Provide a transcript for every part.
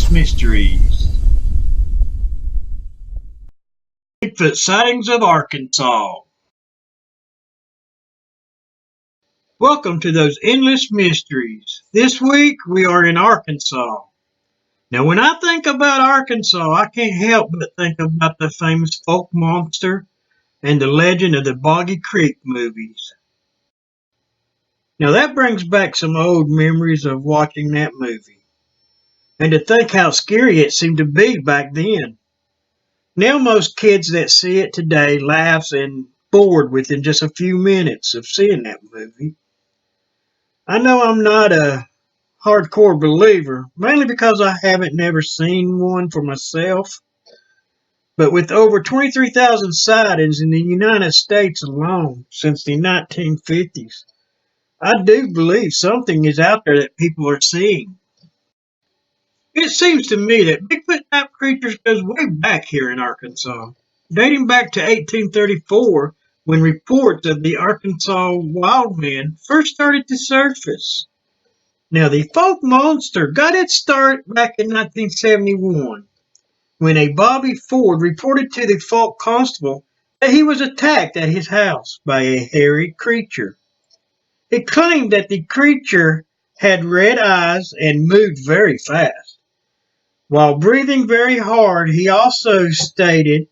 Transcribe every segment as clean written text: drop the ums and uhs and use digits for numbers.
Endless Mysteries. Bigfoot sightings of Arkansas. Welcome to those endless mysteries. This week we are in Arkansas. Now when I think about Arkansas, I can't help but think about the famous folk monster and the legend of the Boggy Creek movies. Now that brings back some old memories of watching that movie. And to think how scary it seemed to be back then. Now most kids that see it today laughs and bored within just a few minutes of seeing that movie. I know I'm not a hardcore believer, mainly because I haven't never seen one for myself. But with over 23,000 sightings in the United States alone since the 1950s, I do believe something is out there that people are seeing. It seems to me that Bigfoot-type creatures goes way back here in Arkansas, dating back to 1834 when reports of the Arkansas wildman first started to surface. Now, the folk monster got its start back in 1971 when a Bobby Ford reported to the folk constable that he was attacked at his house by a hairy creature. He claimed that the creature had red eyes and moved very fast. While breathing very hard, he also stated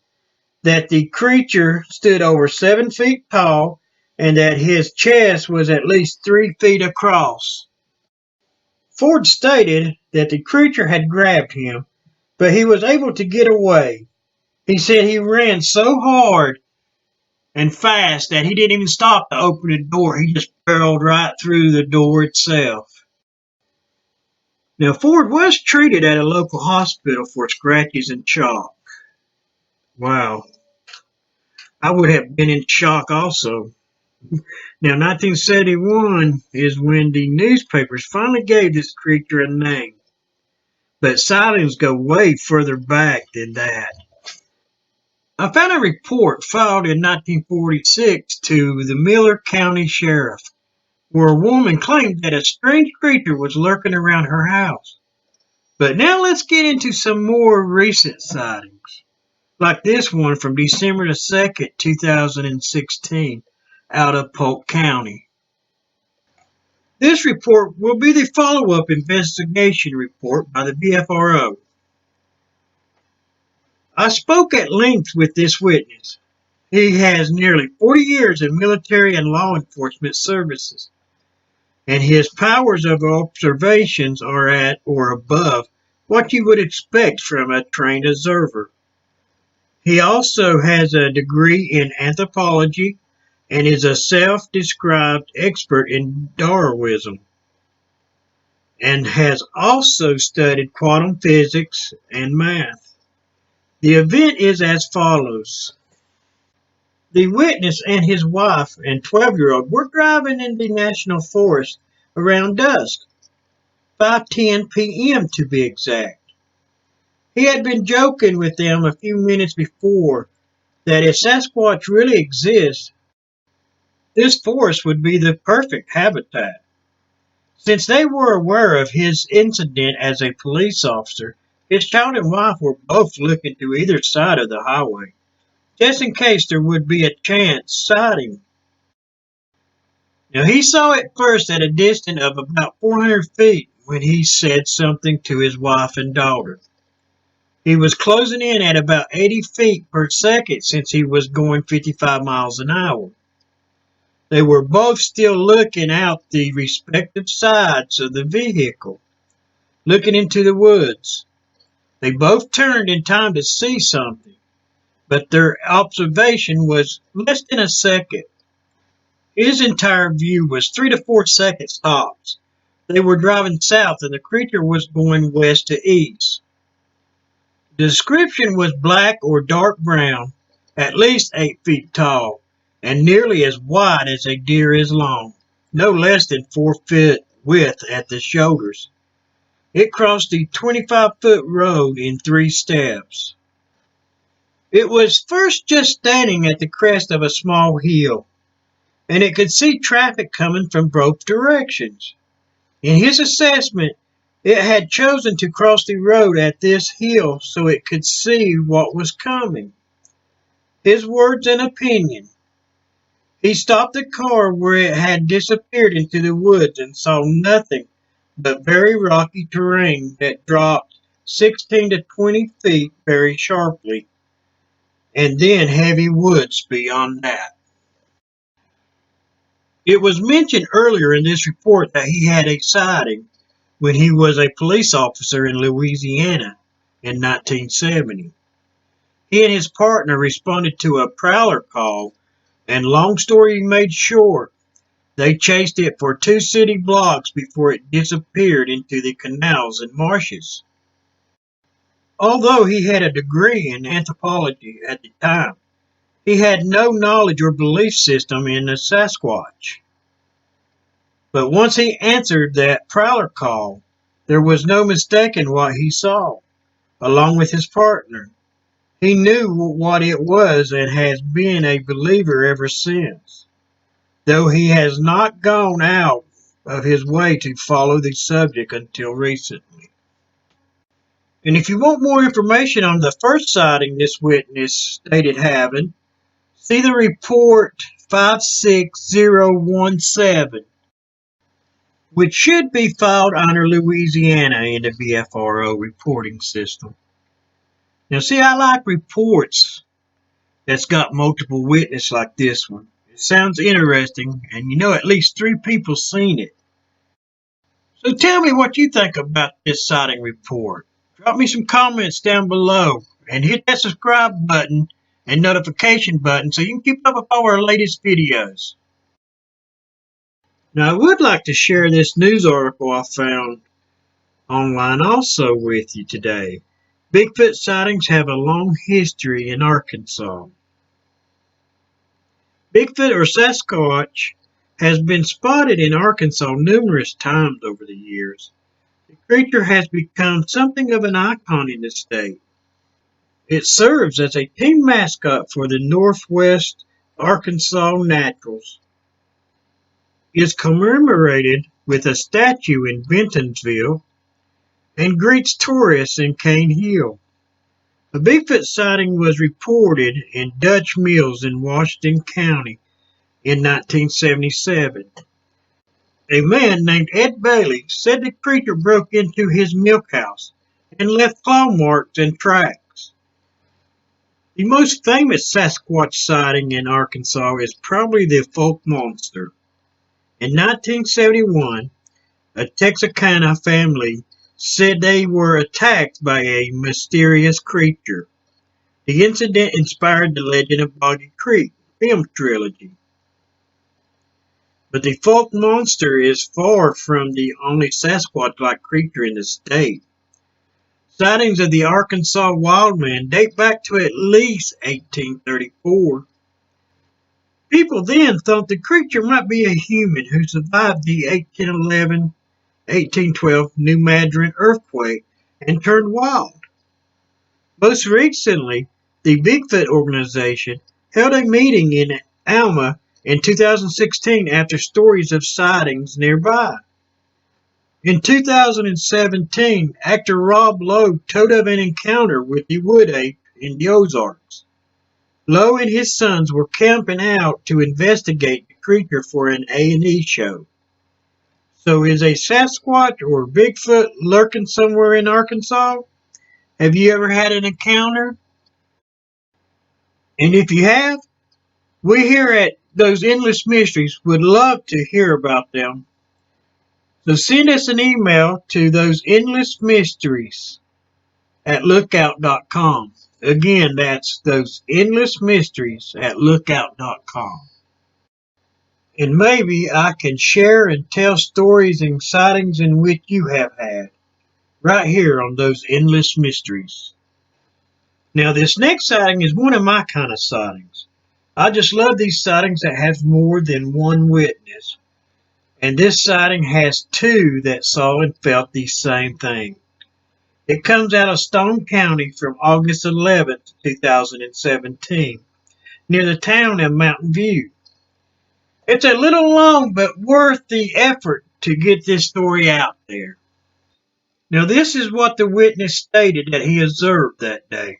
that the creature stood over 7 feet tall and that his chest was at least 3 feet across. Ford stated that the creature had grabbed him, but he was able to get away. He said he ran so hard and fast that he didn't even stop to open the door. He just barreled right through the door itself. Now, Ford was treated at a local hospital for scratches and shock. Wow. I would have been in shock also. Now, 1971 is when the newspapers finally gave this creature a name. But sightings go way further back than that. I found a report filed in 1946 to the Miller County Sheriff, where a woman claimed that a strange creature was lurking around her house. But now let's get into some more recent sightings, like this one from December the 2nd, 2016, out of Polk County. This report will be the follow-up investigation report by the BFRO. I spoke at length with this witness. He has nearly 40 years in military and law enforcement services, and his powers of observations are at or above what you would expect from a trained observer. He also has a degree in anthropology and is a self-described expert in Darwinism, and has also studied quantum physics and math. The event is as follows. The witness and his wife and 12-year-old were driving in the national forest around dusk, 5:10 p.m. to be exact. He had been joking with them a few minutes before that if Sasquatch really exists, this forest would be the perfect habitat. Since they were aware of his incident as a police officer, his child and wife were both looking to either side of the highway, just in case there would be a chance sighting. Now he saw it first at a distance of about 400 feet when he said something to his wife and daughter. He was closing in at about 80 feet per second since he was going 55 miles an hour. They were both still looking out the respective sides of the vehicle, looking into the woods. They both turned in time to see something, but their observation was less than a second. His entire view was 3 to 4 seconds tops. They were driving south and the creature was going west to east. The description was black or dark brown, at least 8 feet tall, and nearly as wide as a deer is long, no less than 4 feet width at the shoulders. It crossed the 25-foot road in 3 steps. It was first just standing at the crest of a small hill, and it could see traffic coming from both directions. In his assessment, It had chosen to cross the road at this hill so it could see what was coming. His words and opinion. He stopped the car where it had disappeared into the woods and saw nothing but very rocky terrain that dropped 16 to 20 feet very sharply, and then heavy woods beyond that. It was mentioned earlier in this report that he had a sighting when he was a police officer in Louisiana in 1970. He and his partner responded to a prowler call, and long story made short, they chased it for 2 city blocks before it disappeared into the canals and marshes. Although he had a degree in anthropology at the time, he had no knowledge or belief system in the Sasquatch. But once he answered that prowler call, there was no mistaking what he saw, along with his partner. He knew what it was and has been a believer ever since, though he has not gone out of his way to follow the subject until recently. And if you want more information on the first sighting this witness stated having, see the report 56017, which should be filed under Louisiana in the BFRO reporting system. Now, see, I like reports that's got multiple witnesses like this one. It sounds interesting, and you know at least 3 people seen it. So tell me what you think about this sighting report. Drop me some comments down below and hit that subscribe button and notification button so you can keep up with all our latest videos. Now, I would like to share this news article I found online also with you today. Bigfoot sightings have a long history in Arkansas. Bigfoot or Sasquatch has been spotted in Arkansas numerous times over the years. The creature has become something of an icon in the state. It serves as a team mascot for the Northwest Arkansas Naturals. It is commemorated with a statue in Bentonville and greets tourists in Cane Hill. A Bigfoot sighting was reported in Dutch Mills in Washington County in 1977. A man named Ed Bailey said the creature broke into his milk house and left claw marks and tracks. The most famous Sasquatch sighting in Arkansas is probably the Folk Monster. In 1971, a Texarkana family said they were attacked by a mysterious creature. The incident inspired the Legend of Boggy Creek film trilogy. But the Folk Monster is far from the only Sasquatch-like creature in the state. Sightings of the Arkansas wildman date back to at least 1834. People then thought the creature might be a human who survived the 1811-1812 New Madrid earthquake and turned wild. Most recently, the Bigfoot organization held a meeting in Alma in 2016 after stories of sightings nearby. In 2017, actor Rob Lowe told of an encounter with the wood ape in the Ozarks. Lowe and his sons were camping out to investigate the creature for an A&E show. So is a Sasquatch or Bigfoot lurking somewhere in Arkansas? Have you ever had an encounter? And if you have, we here at Those Endless Mysteries would love to hear about them. So send us an email to thoseendlessmysteries@lookout.com. Again, that's thoseendlessmysteries@lookout.com. And maybe I can share and tell stories and sightings in which you have had, right here on Those Endless Mysteries. Now, this next sighting is one of my kind of sightings. I just love these sightings that have more than one witness. And this sighting has 2 that saw and felt the same thing. It comes out of Stone County from August 11th, 2017, near the town of Mountain View. It's a little long, but worth the effort to get this story out there. Now, this is what the witness stated that he observed that day.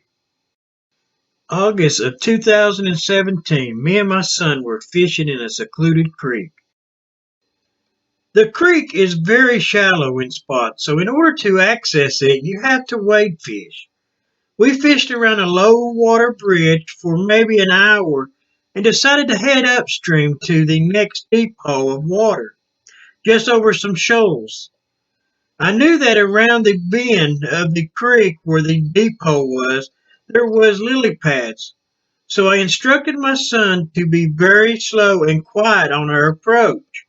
August of 2017, me and my son were fishing in a secluded creek. The creek is very shallow in spots, so in order to access it, you have to wade fish. We fished around a low water bridge for maybe an hour and decided to head upstream to the next deep hole of water, just over some shoals. I knew that around the bend of the creek where the deep hole was, there was lily pads, so I instructed my son to be very slow and quiet on our approach,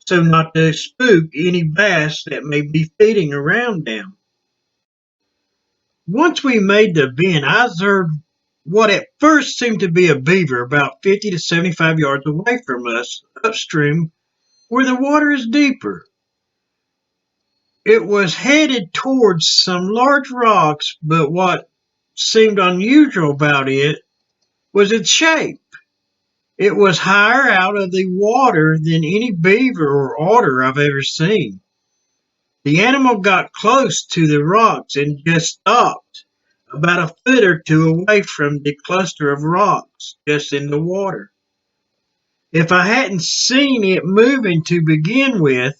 so not to spook any bass that may be feeding around them. Once we made the bend, I observed what at first seemed to be a beaver about 50 to 75 yards away from us, upstream, where the water is deeper. It was headed towards some large rocks, but what seemed unusual about it was its shape. It was higher out of the water than any beaver or otter I've ever seen. The animal got close to the rocks and just stopped, about a foot or two away from the cluster of rocks just in the water. If I hadn't seen it moving to begin with,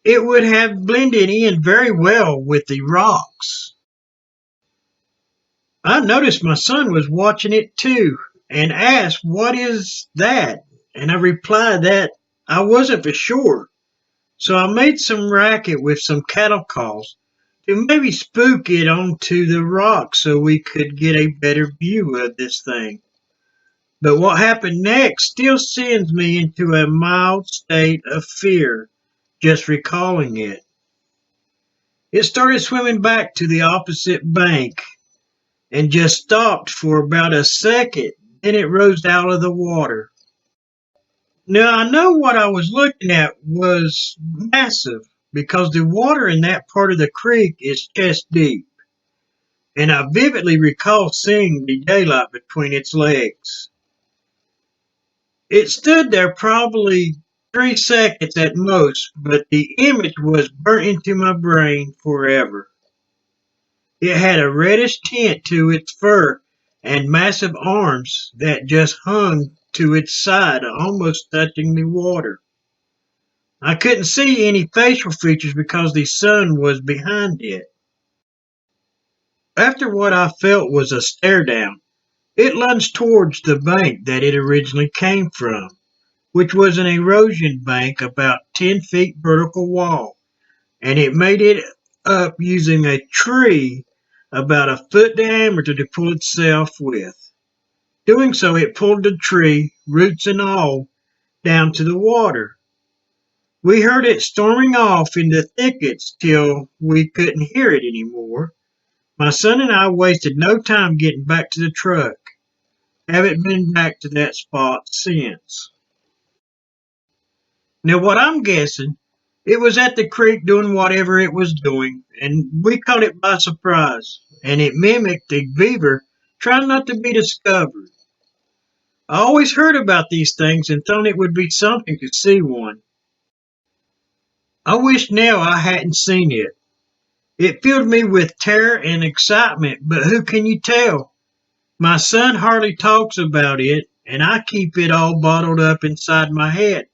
it would have blended in very well with the rocks. I noticed my son was watching it too and asked, "What is that?" And I replied that I wasn't for sure. So I made some racket with some cattle calls to maybe spook it onto the rock so we could get a better view of this thing. But what happened next still sends me into a mild state of fear just recalling it. It started swimming back to the opposite bank and just stopped for about a second. Then it rose out of the water. Now I know what I was looking at was massive because the water in that part of the creek is chest deep, and I vividly recall seeing the daylight between its legs. It stood there probably 3 seconds at most, but the image was burnt into my brain forever. It had a reddish tint to its fur and massive arms that just hung to its side, almost touching the water. I couldn't see any facial features because the sun was behind it. After what I felt was a stare down, it lunged towards the bank that it originally came from, which was an erosion bank about 10 feet vertical wall, and it made it up using a tree about a foot diameter to pull itself with. Doing so, it pulled the tree, roots and all, down to the water. We heard it storming off in the thickets till we couldn't hear it anymore. My son and I wasted no time getting back to the truck. Haven't been back to that spot since. Now, what I'm guessing, it was at the creek doing whatever it was doing, and we caught it by surprise, and it mimicked the beaver trying not to be discovered. I always heard about these things and thought it would be something to see one. I wish now I hadn't seen it. It filled me with terror and excitement, but who can you tell? My son hardly talks about it, and I keep it all bottled up inside my head,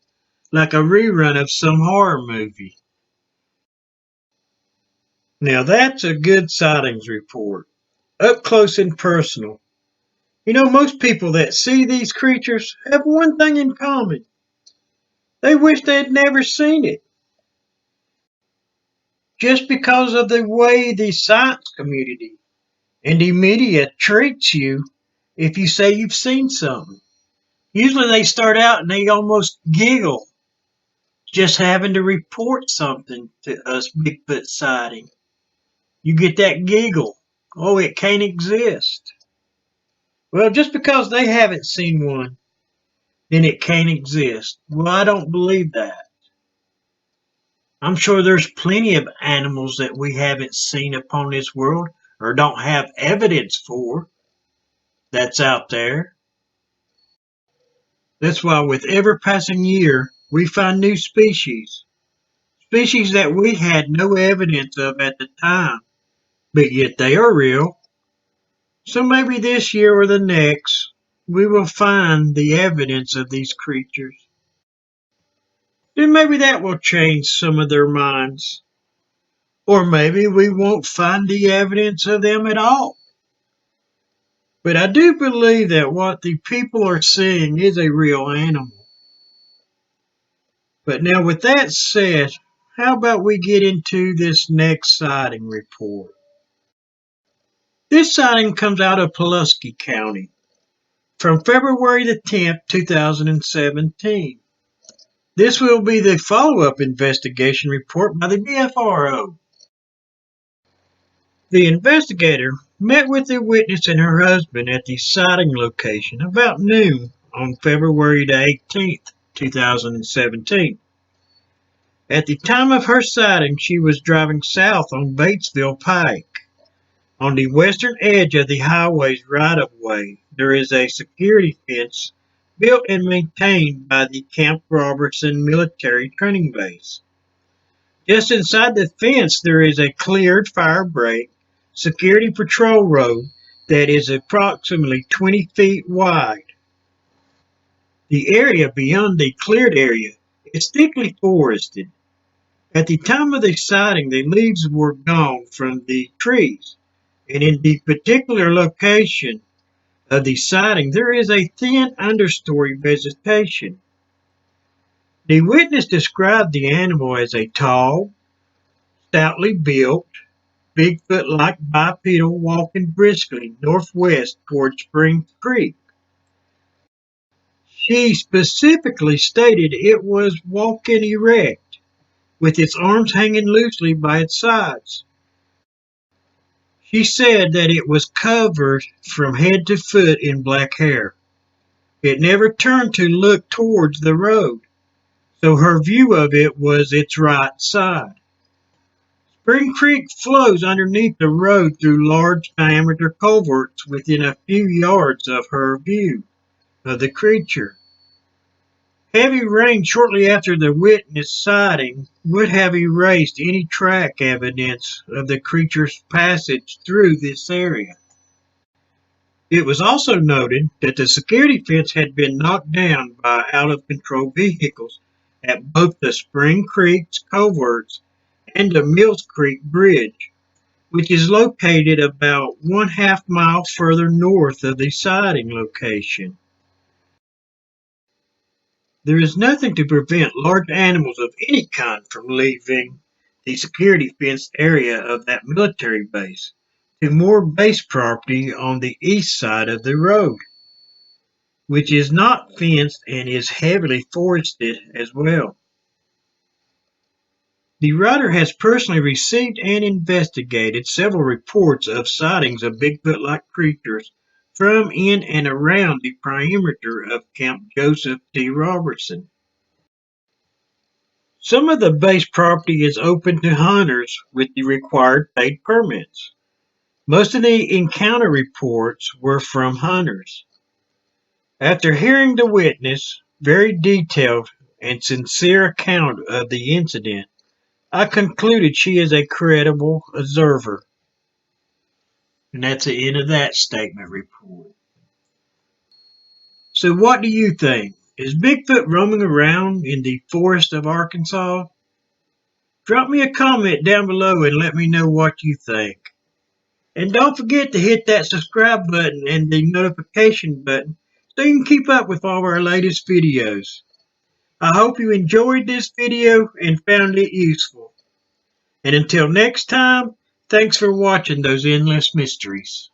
like a rerun of some horror movie. Now that's a good sightings report. Up close and personal. You know, most people that see these creatures have one thing in common. They wish they had never seen it. Just because of the way the science community and the media treats you if you say you've seen something. Usually they start out and they almost giggle just having to report something to us Bigfoot sighting. You get that giggle. Oh, it can't exist. Well, just because they haven't seen one, then it can't exist. Well, I don't believe that. I'm sure there's plenty of animals that we haven't seen upon this world or don't have evidence for that's out there. That's why with every passing year, we find new species. species that we had no evidence of at the time, but yet they are real. So maybe this year or the next, we will find the evidence of these creatures. Then maybe that will change some of their minds. Or maybe we won't find the evidence of them at all. But I do believe that what the people are seeing is a real animal. But now, with that said, how about we get into this next sighting report? This sighting comes out of Pulaski County from February the 10th, 2017. This will be the follow-up investigation report by the BFRO. The investigator met with the witness and her husband at the sighting location about noon on February the 18th, 2017. At the time of her sighting, she was driving south on Batesville Pike. On the western edge of the highway's right-of-way, there is a security fence built and maintained by the Camp Robertson Military Training Base. Just inside the fence, there is a cleared fire break security patrol road that is approximately 20 feet wide. The area beyond the cleared area is thickly forested. At the time of the sighting, the leaves were gone from the trees, and in the particular location of the sighting, there is a thin understory vegetation. The witness described the animal as a tall, stoutly built, Bigfoot-like bipedal walking briskly northwest toward Spring Creek. She specifically stated it was walking erect, with its arms hanging loosely by its sides. She said that it was covered from head to foot in black hair. It never turned to look towards the road, so her view of it was its right side. Spring Creek flows underneath the road through large diameter culverts within a few yards of her view of the creature. Heavy rain shortly after the witness sighting would have erased any track evidence of the creature's passage through this area. It was also noted that the security fence had been knocked down by out-of-control vehicles at both the Spring Creek culverts and the Mills Creek Bridge, which is located about 1/2 mile further north of the sighting location. There is nothing to prevent large animals of any kind from leaving the security fenced area of that military base to more base property on the east side of the road, which is not fenced and is heavily forested as well. The writer has personally received and investigated several reports of sightings of Bigfoot-like creatures from in and around the perimeter of Camp Joseph T. Robertson. Some of the base property is open to hunters with the required paid permits. Most of the encounter reports were from hunters. After hearing the witness' very detailed and sincere account of the incident, I concluded she is a credible observer. And that's the end of that statement report. So what do you think? Is Bigfoot roaming around in the forest of Arkansas? Drop me a comment down below and let me know what you think. And don't forget to hit that subscribe button and the notification button so you can keep up with all of our latest videos. I hope you enjoyed this video and found it useful. And until next time, thanks for watching those endless mysteries.